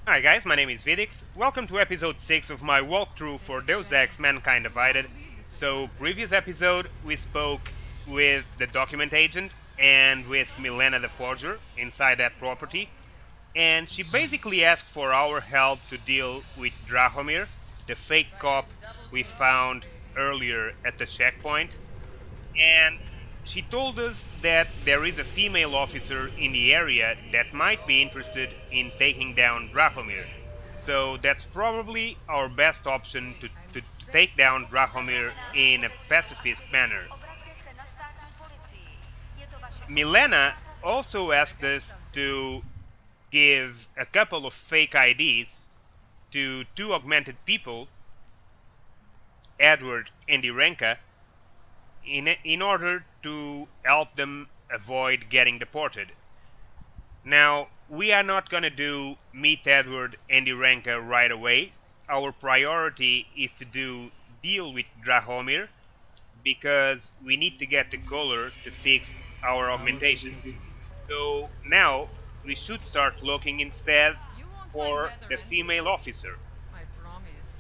Hi guys, my name is Vidiks. Welcome to episode 6 of my walkthrough for Deus Ex Mankind Divided. So, previous episode we spoke with the document agent and with Milena the Forger inside that property, and she basically asked for our help to deal with Drahomir, the fake cop we found earlier at the checkpoint, and she told us that there is a female officer in the area that might be interested in taking down Drahomir. So that's probably our best option to take down Drahomir in a pacifist manner. Milena also asked us to give a couple of fake IDs to two augmented people, Edward and Irenka, in order to help them avoid getting deported. Now, we are not going to do Meet Edward and Irenka right away. Our priority is to deal with Drahomir because we need to get the Koller to fix our augmentations. So now we should start looking instead You won't find for better the anywhere. female officer. I promise.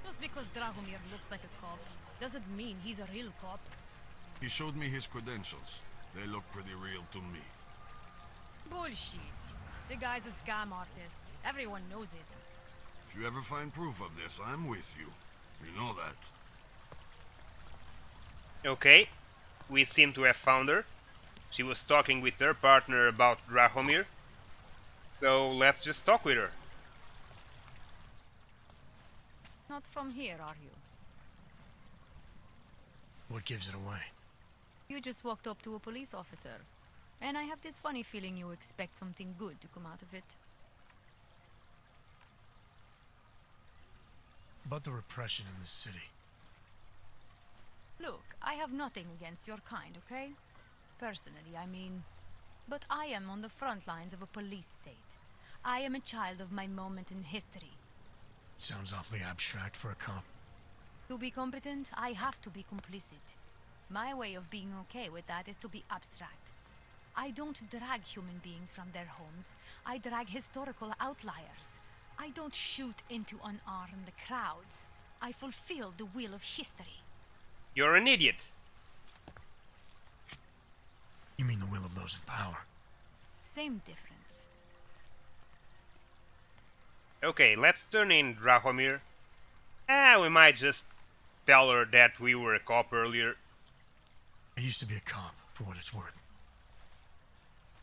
Just because Drahomir looks like a cop doesn't mean he's a real cop. He showed me his credentials. They look pretty real to me. Bullshit. The guy's a scam artist. Everyone knows it. If you ever find proof of this, I'm with you. You know that. Okay, we seem to have found her. She was talking with her partner about Drahomir. So let's just talk with her. Not from here, are you? What gives it away? You just walked up to a police officer. And I have this funny feeling you expect something good to come out of it. About the repression in this city. Look, I have nothing against your kind, okay? Personally, I mean. But I am on the front lines of a police state. I am a child of my moment in history. Sounds awfully abstract for a cop. To be competent, I have to be complicit. My way of being okay with that is to be abstract. I don't drag human beings from their homes. I drag historical outliers. I don't shoot into unarmed crowds. I fulfill the will of history. You're an idiot. You mean the will of those in power? Same difference. Okay, let's turn in Drahomir. We might just tell her that we were a cop earlier. I used to be a cop, for what it's worth.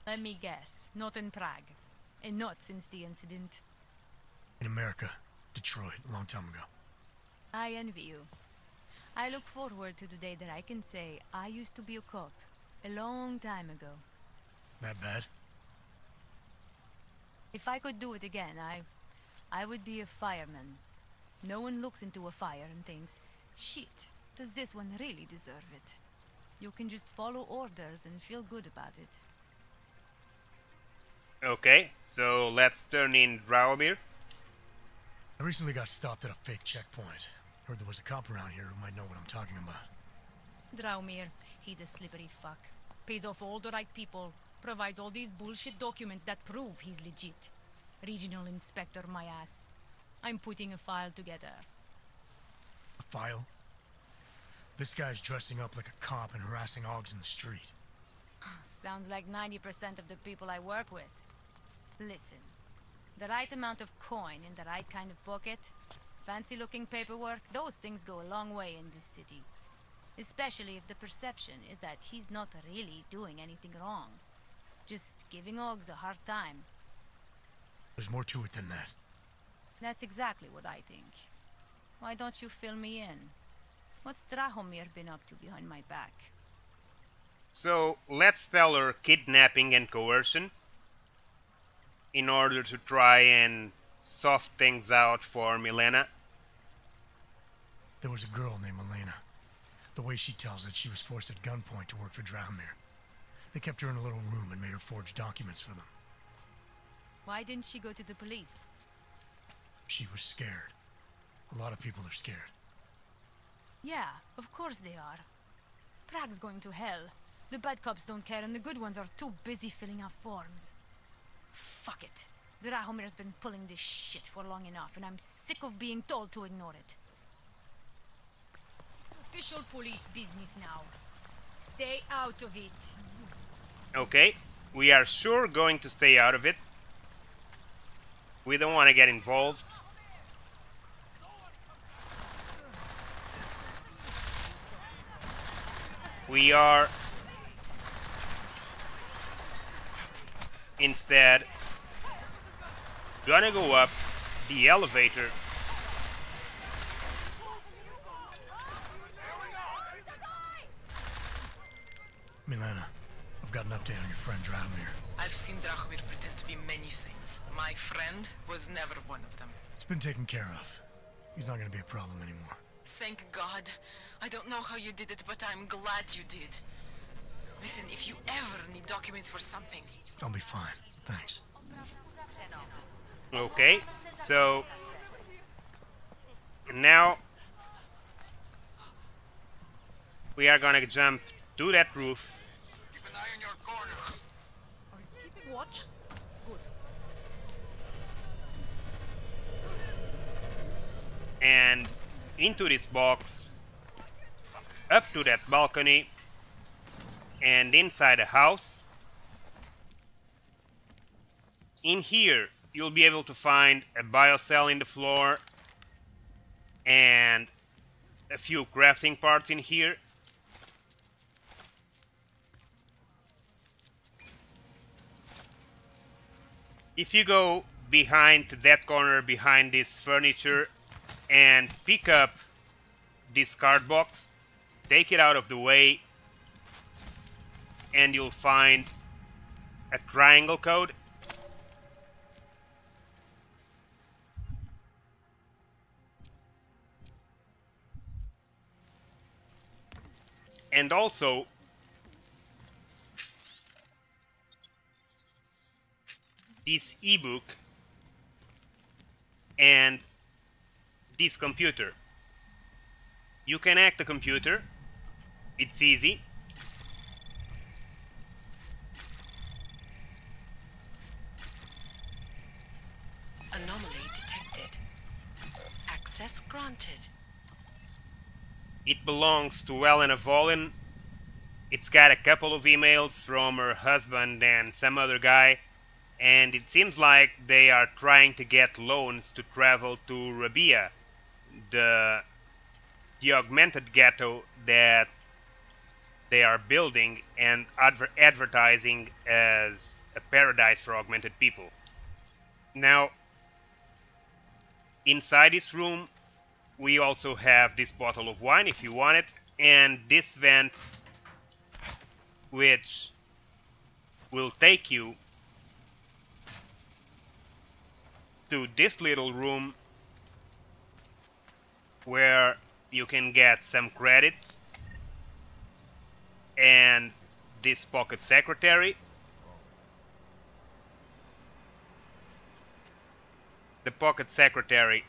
Let me guess, not in Prague. And not since the incident. In America, Detroit, a long time ago. I envy you. I look forward to the day that I can say I used to be a cop. A long time ago. That bad? If I could do it again, I would be a fireman. No one looks into a fire and thinks, shit, does this one really deserve it? You can just follow orders and feel good about it. Okay, so let's turn in Drahomir. I recently got stopped at a fake checkpoint. Heard there was a cop around here who might know what I'm talking about. Drahomir, he's a slippery fuck. Pays off all the right people. Provides all these bullshit documents that prove he's legit. Regional inspector, my ass. I'm putting a file together. A file? This guy's dressing up like a cop and harassing hogs in the street. Sounds like 90% of the people I work with. Listen, the right amount of coin in the right kind of pocket, fancy-looking paperwork, those things go a long way in this city. Especially if the perception is that he's not really doing anything wrong. Just giving hogs a hard time. There's more to it than that. That's exactly what I think. Why don't you fill me in? What's Drahomir been up to behind my back? So let's tell her kidnapping and coercion in order to try and soft things out for Milena. There was a girl named Elena. The way she tells it, she was forced at gunpoint to work for Drahomir. They kept her in a little room and made her forge documents for them. Why didn't she go to the police? She was scared. A lot of people are scared. Yeah, of course they are. Prague's going to hell. The bad cops don't care and the good ones are too busy filling out forms. Fuck it. Drahomir's been pulling this shit for long enough and I'm sick of being told to ignore it. Official police business now. Stay out of it. Okay, we are sure going to stay out of it. We don't want to get involved. We are instead gonna go up the elevator. Milena, I've got an update on your friend Drahomir. I've seen Drahomir pretend to be many things. My friend was never one of them. It's been taken care of. He's not gonna be a problem anymore. Thank God. I don't know how you did it, but I'm glad you did. Listen, if you ever need documents for something... I'll be fine. Thanks. Okay, so now we are gonna jump to that roof. Keep an eye on your corner. Are you keeping watch? Good. And into this box, up to that balcony, and inside a house. In here, you'll be able to find a biocell in the floor and a few crafting parts in here. If you go behind to that corner behind this furniture and pick up this card box, take it out of the way, and you'll find a triangle code. And also this ebook and this computer. You can hack the computer. It's easy. Anomaly detected. Access granted. It belongs to Elena Volin. It's got a couple of emails from her husband and some other guy, and it seems like they are trying to get loans to travel to Rabia, the augmented ghetto that they are building and advertising as a paradise for augmented people. Now, inside this room, we also have this bottle of wine if you want it, and this vent which will take you to this little room where you can get some credits and this pocket secretary. The pocket secretary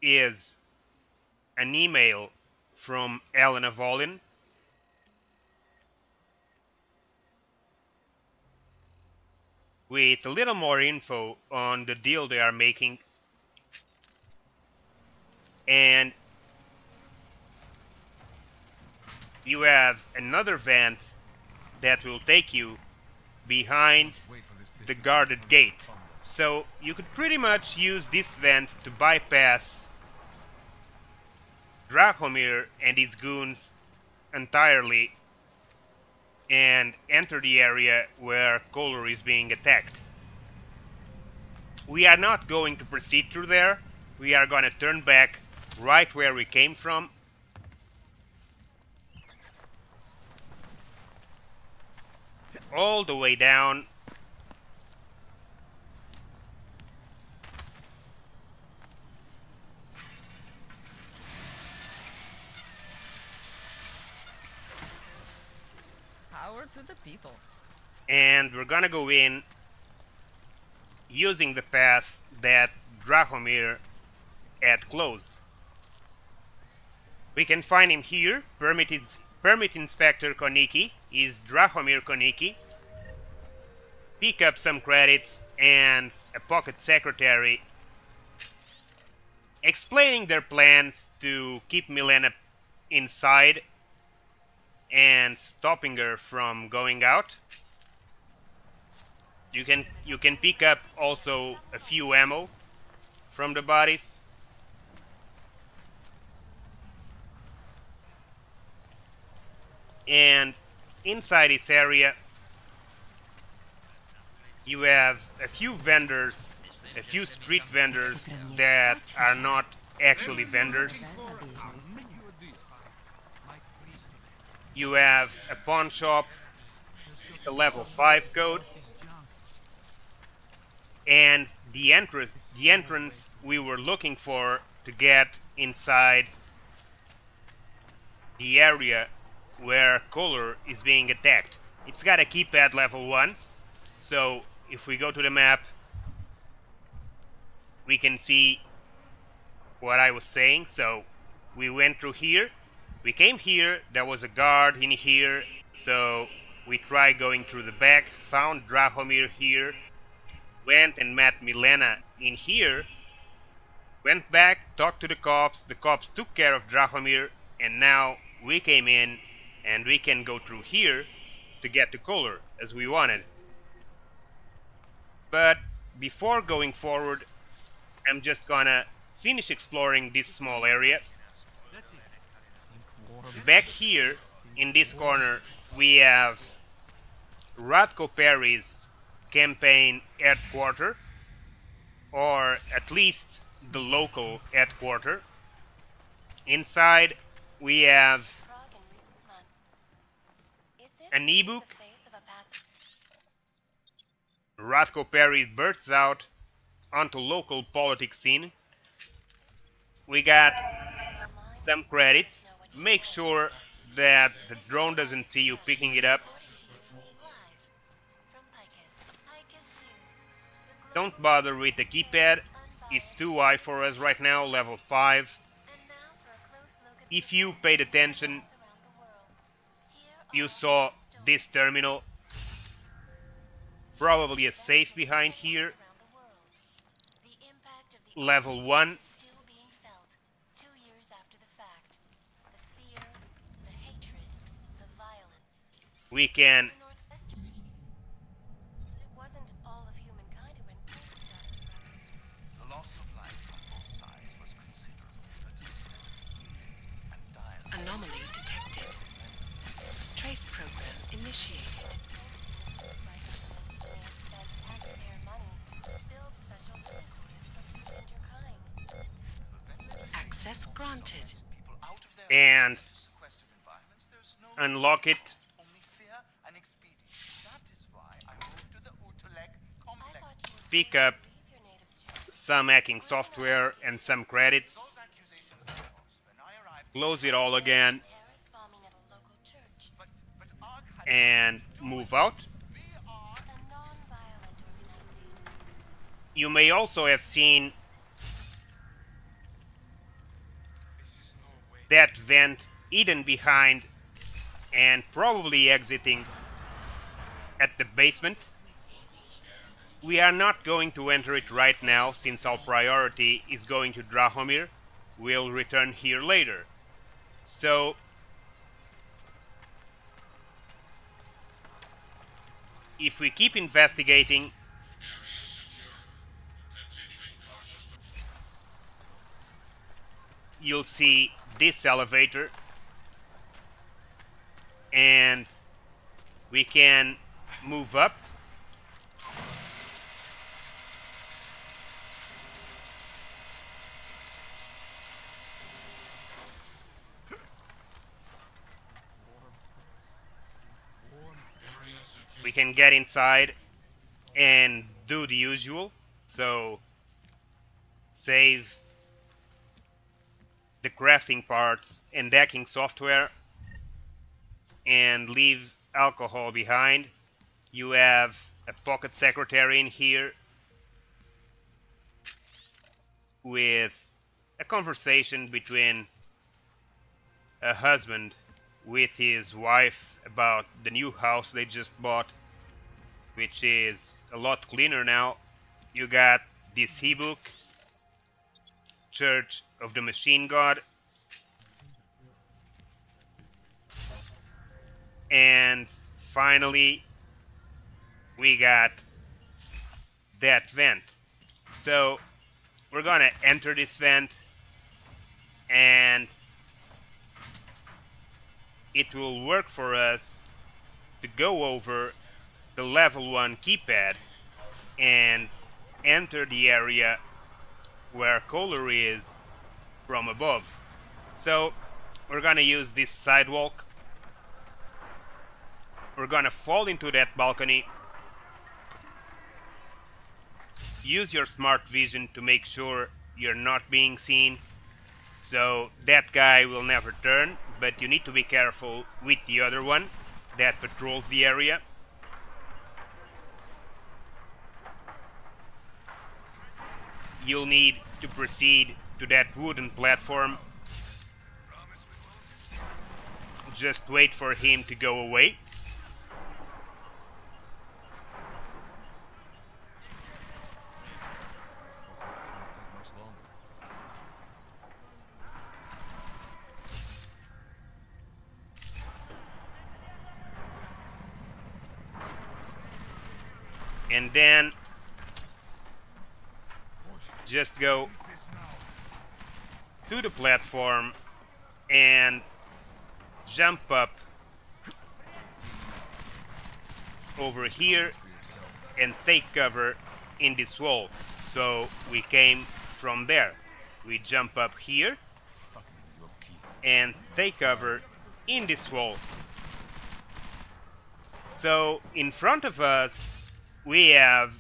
is an email from Elena Volin with a little more info on the deal they are making, and you have another vent that will take you behind the guarded gate. So you could pretty much use this vent to bypass Drahomir and his goons entirely and enter the area where Koller is being attacked. We are not going to proceed through there. We are gonna turn back right where we came from. All the way down. Power to the people. And we're gonna go in using the path that Drahomir had closed. We can find him here. Permit Inspector Koniki is Drahomir Koniki. Pick up some credits and a pocket secretary explaining their plans to keep Milena inside and stopping her from going out. You can pick up also a few ammo from the bodies. And inside this area you have a few vendors, a few street vendors that are not actually vendors. You have a pawn shop, a level 5 code, and the entrance we were looking for to get inside the area where Koller is being attacked. It's got a keypad level 1, so if we go to the map we can see what I was saying. So we went through here, we came here, there was a guard in here, so we tried going through the back, found Drahomir here, went and met Milena in here, went back, talked to the cops took care of Drahomir, and now we came in and we can go through here to get to Koller as we wanted. But before going forward, I'm just gonna finish exploring this small area. Back here in this corner we have Radko Perry's campaign headquarters, or at least the local headquarters. Inside we have an ebook. Radko Perry bursts out onto local politics scene. We got some credits. Make sure that the drone doesn't see you picking it up. Don't bother with the keypad, it's too high for us right now, level 5. If you paid attention, you saw this terminal. Probably a safe behind here. Level 1. We can anomaly detected. Trace program initiated. Access granted. and unlock it. Pick up some hacking software and some credits. Close it all again and move out. You may also have seen that vent hidden behind and probably exiting at the basement. We are not going to enter it right now since our priority is going to Drahomir. We'll return here later. So if we keep investigating, you'll see this elevator, and we can move up. We can get inside and do the usual, so save the crafting parts and decking software and leave alcohol behind. You have a pocket secretary in here with a conversation between a husband with his wife about the new house they just bought, which is a lot cleaner now. You got this ebook, Church of the Machine God, and finally we got that vent. So we're gonna enter this vent, and it will work for us to go over the level 1 keypad and enter the area where Koller is from above. So we're gonna use this sidewalk. We're gonna fall into that balcony. Use your smart vision to make sure you're not being seen. So that guy will never turn, but you need to be careful with the other one that patrols the area. You'll need to proceed to that wooden platform. Just wait for him to go away. And then just go to the platform and jump up over here and take cover in this wall. So we came from there. We jump up here and take cover in this wall. So in front of us we have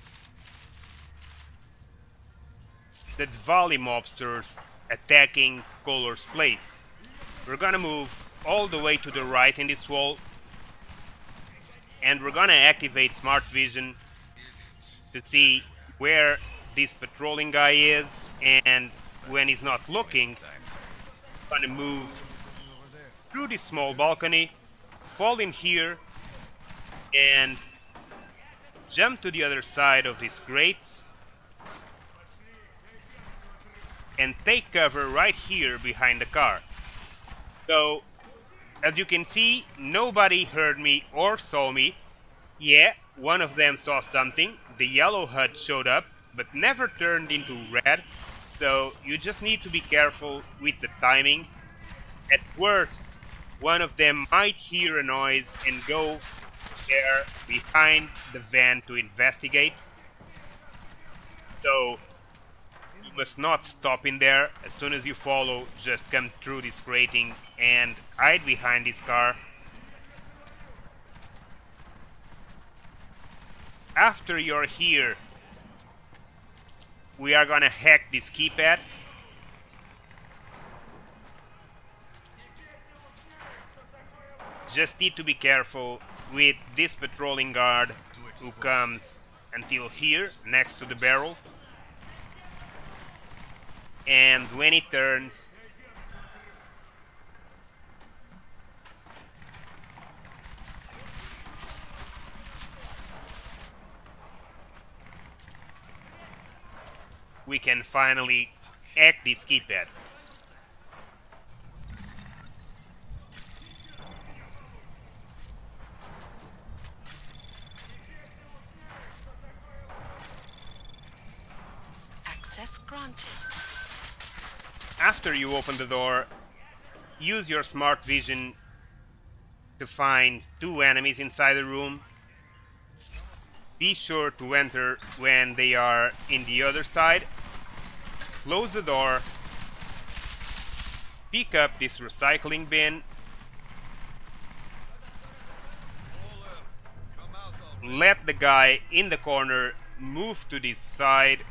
the Valley mobsters attacking Koller's place. We're gonna move all the way to the right in this wall, and we're gonna activate smart vision to see where this patrolling guy is, and when he's not looking, we're gonna move through this small balcony, fall in here, and jump to the other side of these grates and take cover right here behind the car. So, as you can see, nobody heard me or saw me. Yeah, one of them saw something. The yellow HUD showed up, but never turned into red. So you just need to be careful with the timing. At worst, one of them might hear a noise and go there behind the van to investigate. So you must not stop in there. As soon as you follow, just come through this grating and hide behind this car. After you're here, we are gonna hack this keypad. Just need to be careful with this patrolling guard who comes until here next to the barrels, and when it turns, we can finally hack this keypad. Access granted. After you open the door, use your smart vision to find two enemies inside the room. Be sure to enter when they are in the other side. Close the door. Pick up this recycling bin. Let the guy in the corner move to this side.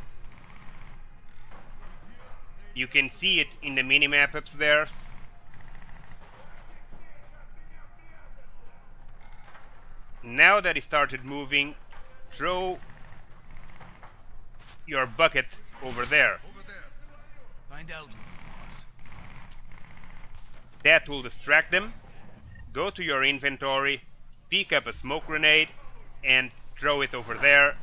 You can see it in the minimap upstairs. Now that he started moving, throw your bucket over there. Find out what it was. that will distract them, go to your inventory, pick up a smoke grenade, and throw it over there.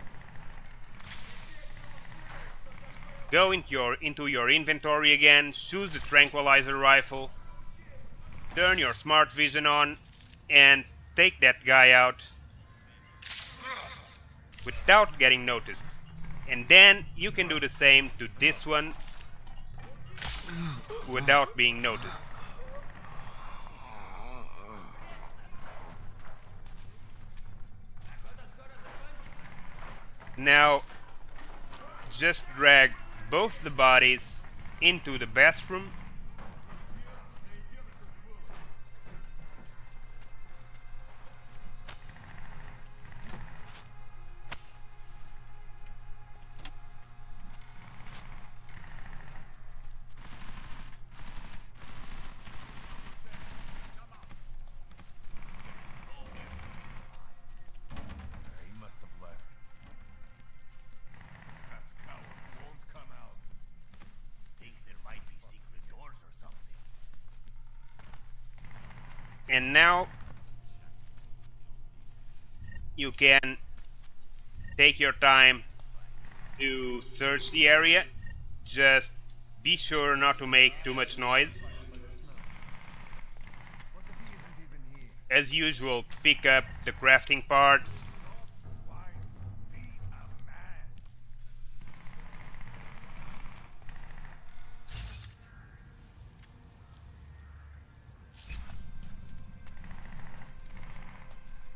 Go into your inventory again, choose the tranquilizer rifle, turn your smart vision on, and take that guy out without getting noticed. And then you can do the same to this one without being noticed. Now, just drag both the bodies into the bathroom. And now you can take your time to search the area. Just be sure not to make too much noise. As usual, pick up the crafting parts.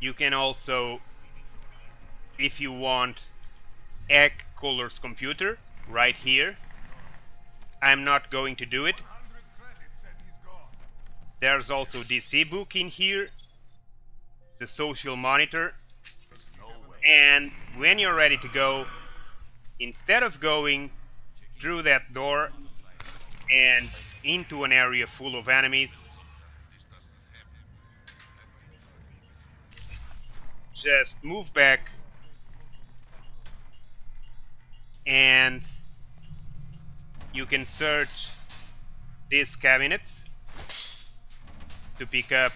You can also, if you want, hack Koller's computer right here. I'm not going to do it. There's also this ebook in here, the social monitor. And when you're ready to go, instead of going through that door and into an area full of enemies, just move back and you can search these cabinets to pick up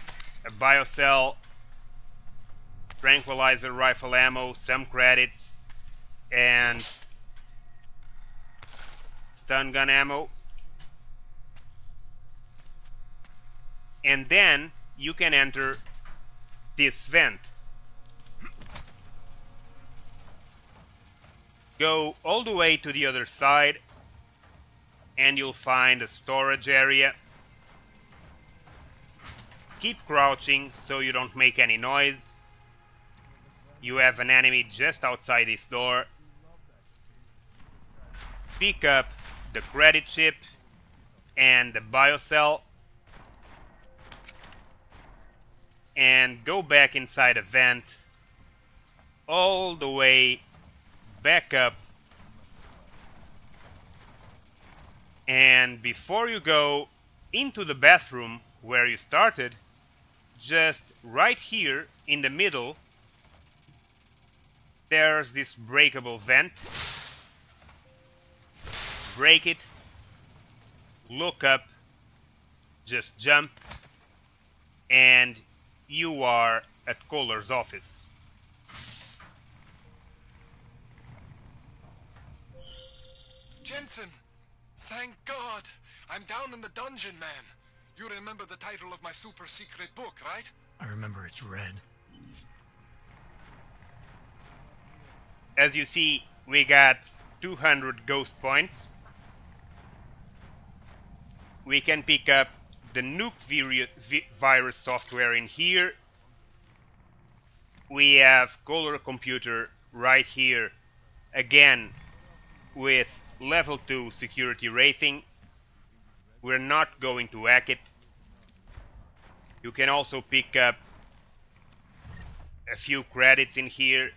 a biocell, tranquilizer rifle ammo, some credits, and stun gun ammo. And then you can enter this vent. Go all the way to the other side and you'll find a storage area. Keep crouching so you don't make any noise. You have an enemy just outside this door. Pick up the credit chip and the biocell and go back inside a vent all the way back up. And before you go into the bathroom where you started, just right here in the middle there's this breakable vent. Break it, look up, just jump, and you are at Koller's office. Jensen! Thank God! I'm down in the dungeon, man. You remember the title of my super secret book, right? I remember it's red. As you see, we got 200 ghost points. We can pick up the nuke virus software in here. We have Koller computer right here, again with level 2 security rating. We're not going to hack it. You can also pick up a few credits in here,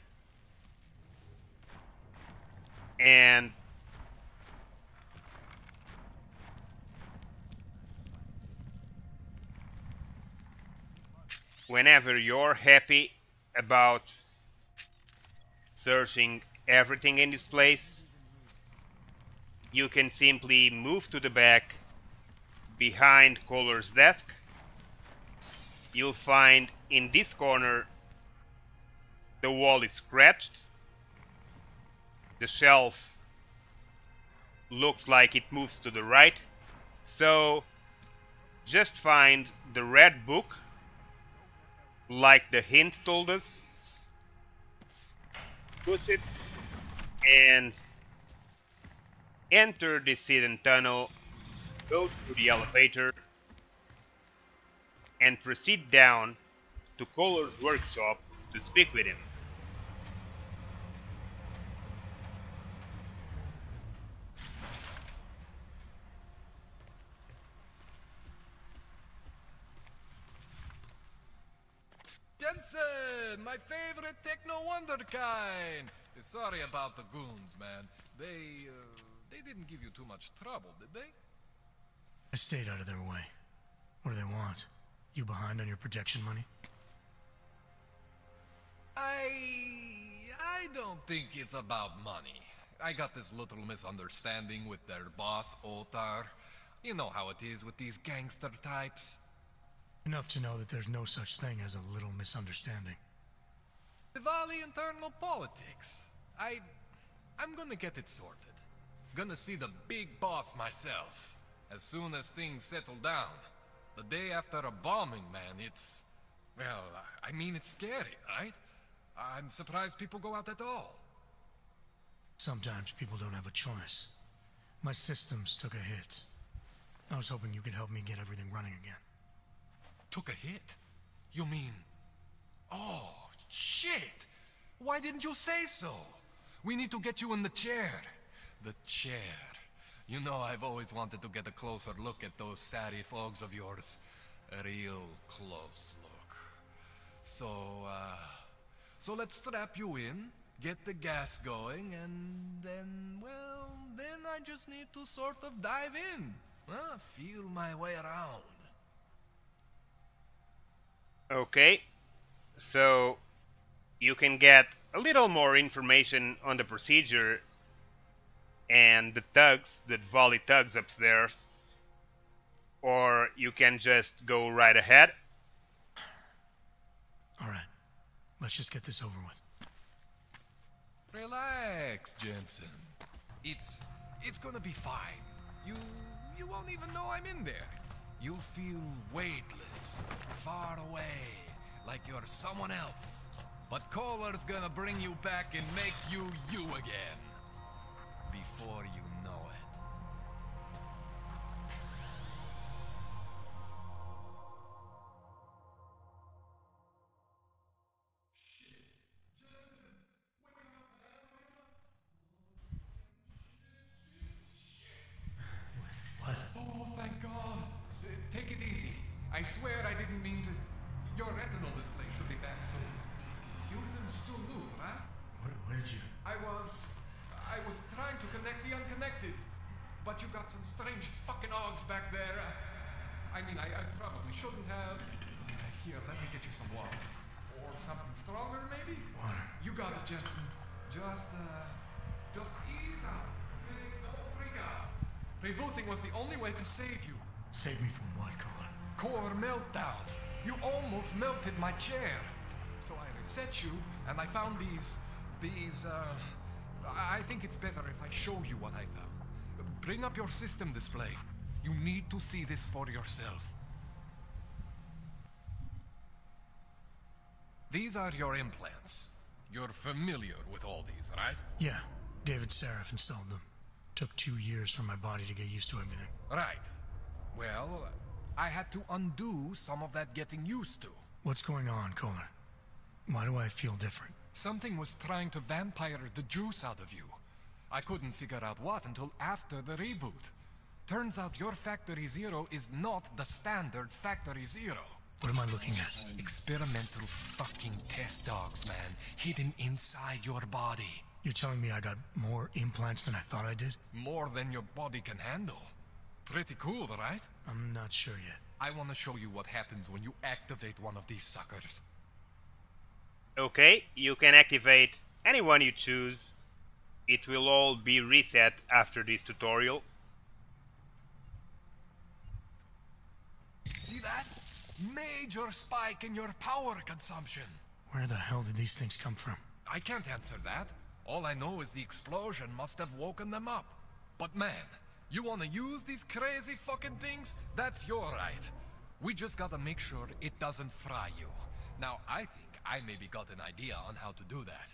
and whenever you're happy about searching everything in this place, you can simply move to the back behind Koller's desk you'll find in this corner the wall is scratched. The shelf looks like it moves to the right. So just find the red book, like the hint told us, push it, and enter this hidden tunnel, go through the elevator, and proceed down to Koller's workshop to speak with him. Jensen, my favorite techno wonderkind. Sorry about the goons, man. They didn't give you too much trouble, did they? I stayed out of their way. What do they want? You behind on your protection money? I don't think it's about money. I got this little misunderstanding with their boss, Otar. You know how it is with these gangster types. Enough to know that there's no such thing as a little misunderstanding. Diwali internal politics. I'm gonna get it sorted. Gonna see the big boss myself. As soon as things settle down. The day after a bombing, man, it's... Well, I mean, it's scary, right? I'm surprised people go out at all. Sometimes people don't have a choice. My systems took a hit. I was hoping you could help me get everything running again. Took a hit? You mean... Oh, shit! Why didn't you say so? We need to get you in the chair. The chair. You know, I've always wanted to get a closer look at those satty fogs of yours. A real close look. So let's strap you in, get the gas going, and then, well, then I just need to sort of dive in. Feel my way around. Okay, so you can get a little more information on the procedure and the thugs, the volley thugs upstairs, or you can just go right ahead. Alright, let's just get this over with. Relax, Jensen. It's gonna be fine. You won't even know I'm in there. You'll feel weightless, far away, like you're someone else. But Koller's gonna bring you back and make you you again. Before you know it. What? Oh, thank God. Take it easy. I swear I didn't mean to... Your retinal display should be back soon. You can still move, right? Where did you... I was trying to connect the unconnected. But you got some strange fucking ogs back there. I mean, I probably shouldn't have... Here, let me get you some water. Or something stronger, maybe? Water. You got it, Jensen. Just ease out. Okay? Don't freak out. Rebooting was the only way to save you. Save me from what, Koller? Core meltdown. You almost melted my chair. So I reset you, and I found these... I think it's better if I show you what I found. Bring up your system display. You need to see this for yourself. These are your implants. You're familiar with all these, right? Yeah, David Seraph installed them. Took 2 years for my body to get used to everything. Right. Well, I had to undo some of that getting used to. What's going on, Koller? Why do I feel different? Something was trying to vampire the juice out of you. I couldn't figure out what until after the reboot. Turns out your Factory Zero is not the standard Factory Zero. What am I looking at? Experimental fucking test dogs, man. Hidden inside your body. You're telling me I got more implants than I thought I did? More than your body can handle. Pretty cool, right? I'm not sure yet. I want to show you what happens when you activate one of these suckers. Okay, you can activate any one you choose. It will all be reset after this tutorial. See that? Major spike in your power consumption. Where the hell did these things come from? I can't answer that. All I know is the explosion must have woken them up. But man, you wanna use these crazy fucking things? That's your right. We just gotta make sure it doesn't fry you. Now, I think I maybe got an idea on how to do that.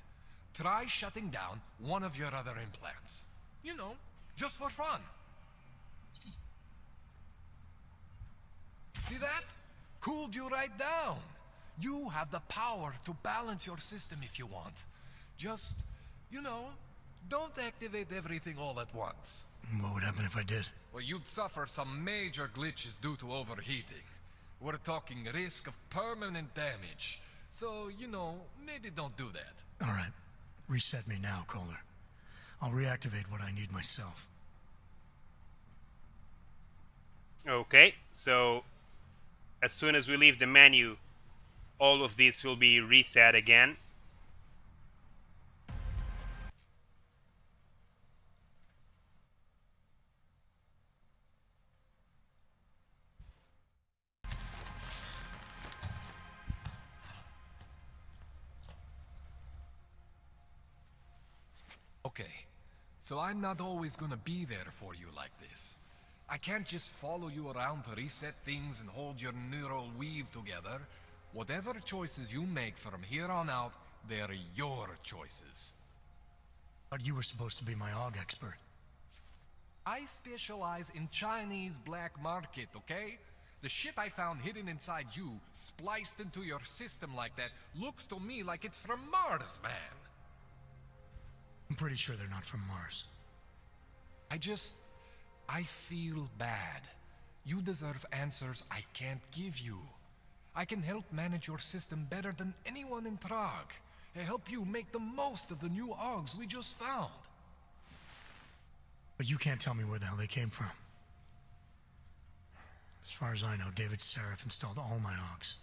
Try shutting down one of your other implants. You know, just for fun. See that? Cooled you right down. You have the power to balance your system if you want. Just, you know, don't activate everything all at once. What would happen if I did? Well, you'd suffer some major glitches due to overheating. We're talking risk of permanent damage. So, you know, maybe don't do that. All right. Reset me now, Koller. I'll reactivate what I need myself. Okay, so as soon as we leave the menu, all of this will be reset again. Okay, so I'm not always gonna be there for you like this. I can't just follow you around to reset things and hold your neural weave together. Whatever choices you make from here on out, they're your choices. But you were supposed to be my AUG expert. I specialize in Chinese black market, okay? The shit I found hidden inside you, spliced into your system like that, looks to me like it's from Mars, man. I'm pretty sure they're not from Mars. I feel bad. You deserve answers I can't give you. I can help manage your system better than anyone in Prague. I help you make the most of the new AUGs we just found. But you can't tell me where the hell they came from. As far as I know, David Seraph installed all my AUGs.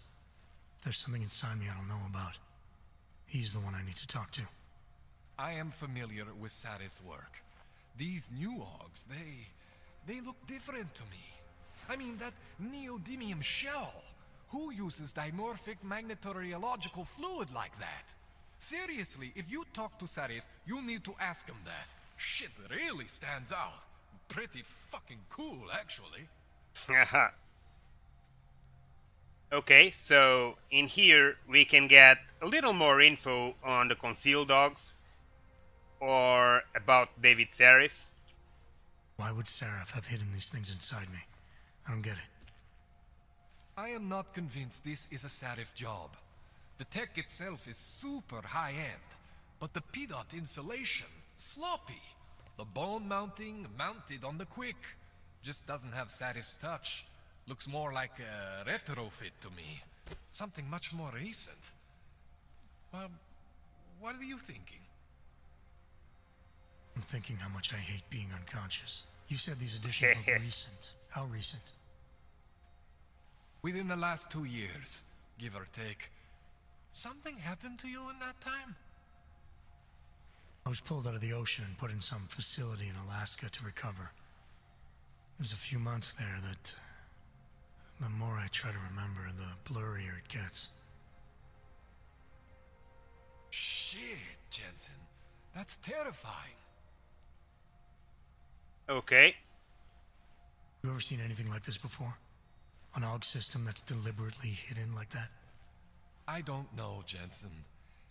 If there's something inside me I don't know about, he's the one I need to talk to. I am familiar with Sarah's work. These new AUGs, they look different to me. I mean, that neodymium shell. Who uses dimorphic magnetorheological fluid like that? Seriously, if you talk to Sarif, you need to ask him that. Shit really stands out. Pretty fucking cool, actually. Haha. Okay, so in here we can get a little more info on the concealed dogs or about David Seraph. Why would Seraph have hidden these things inside me? I don't get it. I am not convinced this is a Sarif job. The tech itself is super high-end, but the PDOT insulation, sloppy. The bone mounting, mounted on the quick. Just doesn't have Sarif's touch. Looks more like a retrofit to me. Something much more recent. What are you thinking? I'm thinking how much I hate being unconscious. You said these additions look recent. How recent? Within the last 2 years, give or take. Something happened to you in that time? I was pulled out of the ocean and put in some facility in Alaska to recover. It was a few months there that... the more I try to remember, the blurrier it gets. Shit, Jensen. That's terrifying. Okay. You ever seen anything like this before? An AUG system that's deliberately hidden like that? I don't know, Jensen.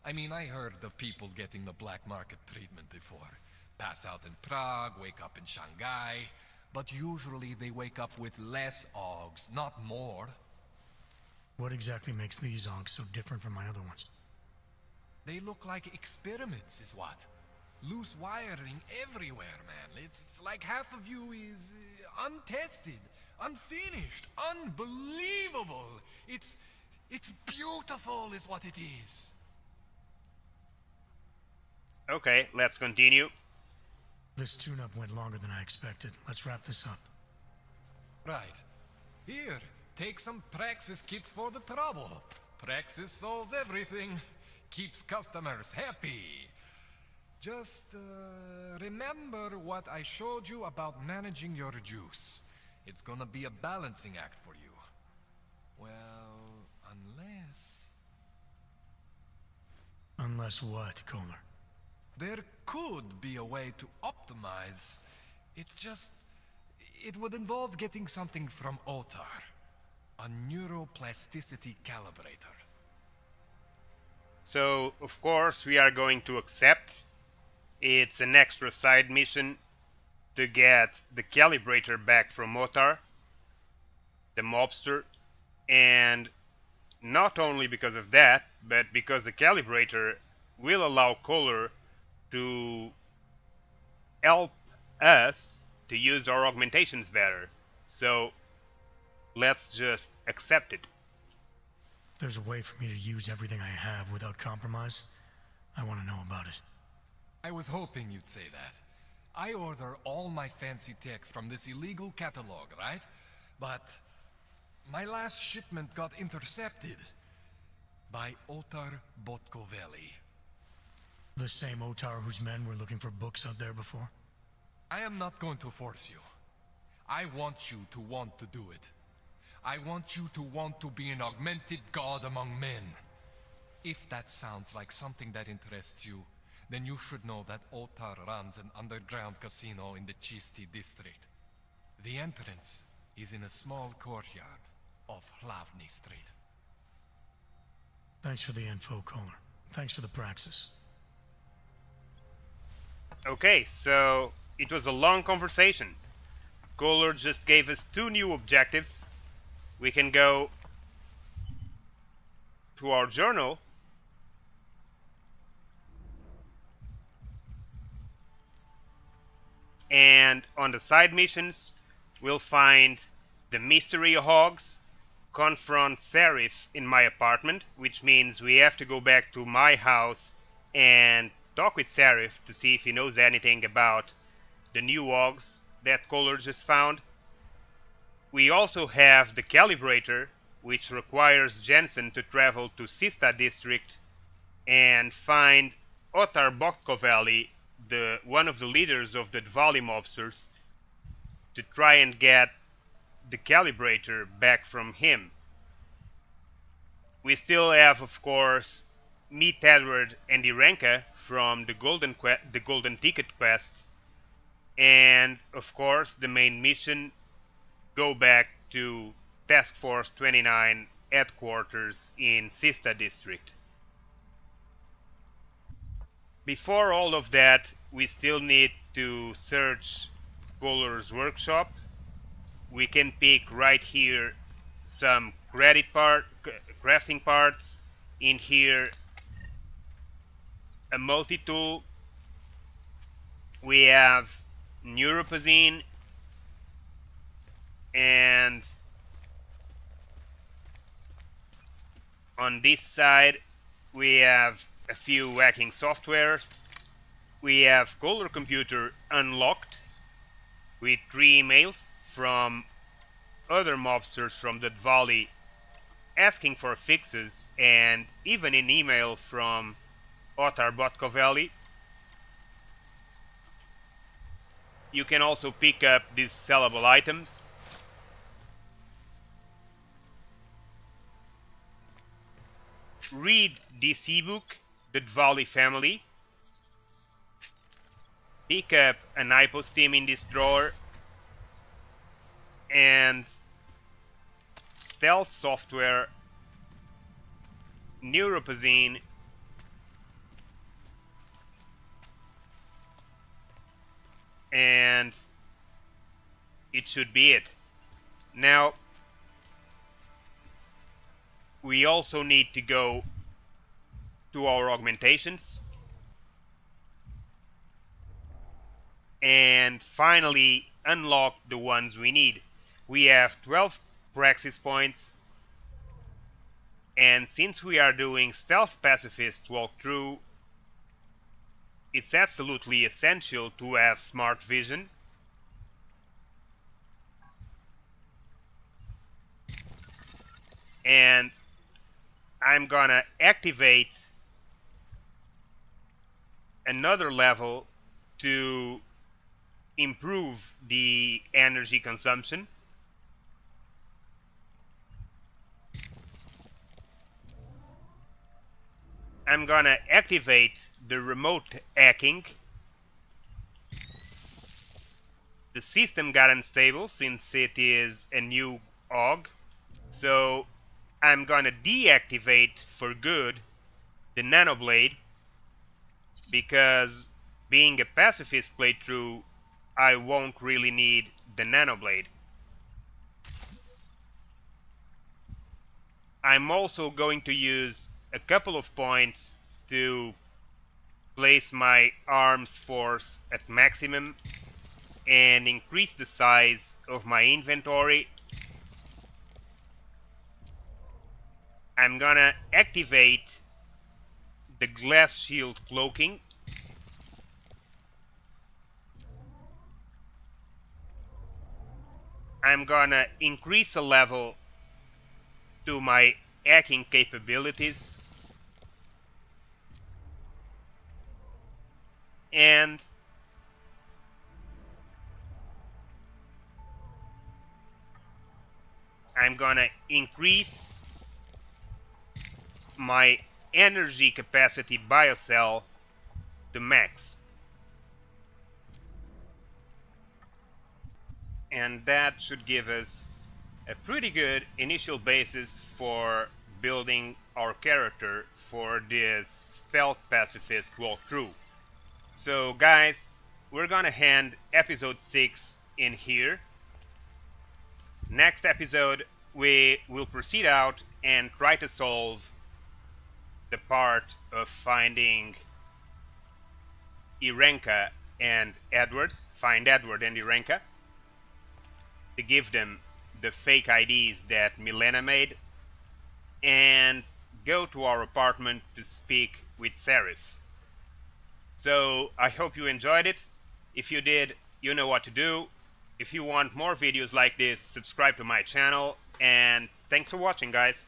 I mean, I heard of people getting the black market treatment before. Pass out in Prague, wake up in Shanghai. But usually they wake up with less AUGs, not more. What exactly makes these AUGs so different from my other ones? They look like experiments, is what? Loose wiring everywhere, man. It's like half of you is untested, unfinished, unbelievable. It's beautiful is what it is. Okay, let's continue. This tune-up went longer than I expected. Let's wrap this up. Right. Here, take some Praxis kits for the trouble. Praxis solves everything. Keeps customers happy. Just, remember what I showed you about managing your juice. It's gonna be a balancing act for you. Well, Unless what, Koller? There could be a way to optimize. It's just... it would involve getting something from Otar. A neuroplasticity calibrator. So, of course, we are going to accept. It's an extra side mission to get the calibrator back from Otar, the mobster, and not only because of that, but because the calibrator will allow Koller to help us to use our augmentations better. So let's just accept it. There's a way for me to use everything I have without compromise. I want to know about it. I was hoping you'd say that. I order all my fancy tech from this illegal catalog, right? But my last shipment got intercepted by Otar Botkoveli. The same Otar whose men were looking for books out there before? I am not going to force you. I want you to want to do it. I want you to want to be an augmented god among men. If that sounds like something that interests you, then you should know that Otar runs an underground casino in the Chisti district. The entrance is in a small courtyard off Hlavny Street. Thanks for the info, Koller. Thanks for the praxis. Okay, so it was a long conversation. Koller just gave us 2 new objectives. We can go to our journal and on the side missions we'll find the mystery hogs, confront Serif in my apartment, which means we have to go back to my house and talk with Serif to see if he knows anything about the new hogs that Koller just found. We also have the calibrator, which requires Jensen to travel to Sista district and find Otar Botkoveli, one of the leaders of the Dvali mobsters, to try and get the calibrator back from him. We still have, of course, meet Edward and Irenka from the Golden Ticket quest, and of course the main mission, go back to Task Force 29 headquarters in Sista district. Before all of that, we still need to search Koller's workshop. We can pick right here some crafting parts. In here, a multi-tool. We have neuropazine, and on this side we have a few hacking softwares. We have Koller computer unlocked with 3 emails from other mobsters from the Dvali asking for fixes, and even an email from Otar Botkoveli. You can also pick up these sellable items. Read this ebook, The Dvali Family. Pick up an hypostim in this drawer, and stealth software, neuropazine, and it should be it. Now we also need to go to our augmentations and finally unlock the ones we need. We have 12 praxis points, and since we are doing stealth pacifist walkthrough, it's absolutely essential to have smart vision. And I'm gonna activate another level to improve the energy consumption. I'm gonna activate the remote hacking. The system got unstable since it is a new OG, so I'm gonna deactivate for good the nanoblade, because being a pacifist playthrough, I won't really need the nanoblade. I'm also going to use a couple of points to place my arms force at maximum and increase the size of my inventory. I'm gonna activate the glass shield cloaking. I'm gonna increase a level to my hacking capabilities, and I'm gonna increase my energy capacity biocell to max. And that should give us a pretty good initial basis for building our character for this stealth pacifist walkthrough. So guys, we're gonna end episode 6 in here. Next episode we will proceed out and try to solve the part of finding Irenka and Edward, find Edward and Irenka, to give them the fake IDs that Milena made, and go to our apartment to speak with Seraph. So I hope you enjoyed it. If you did, you know what to do. If you want more videos like this, subscribe to my channel, and thanks for watching, guys.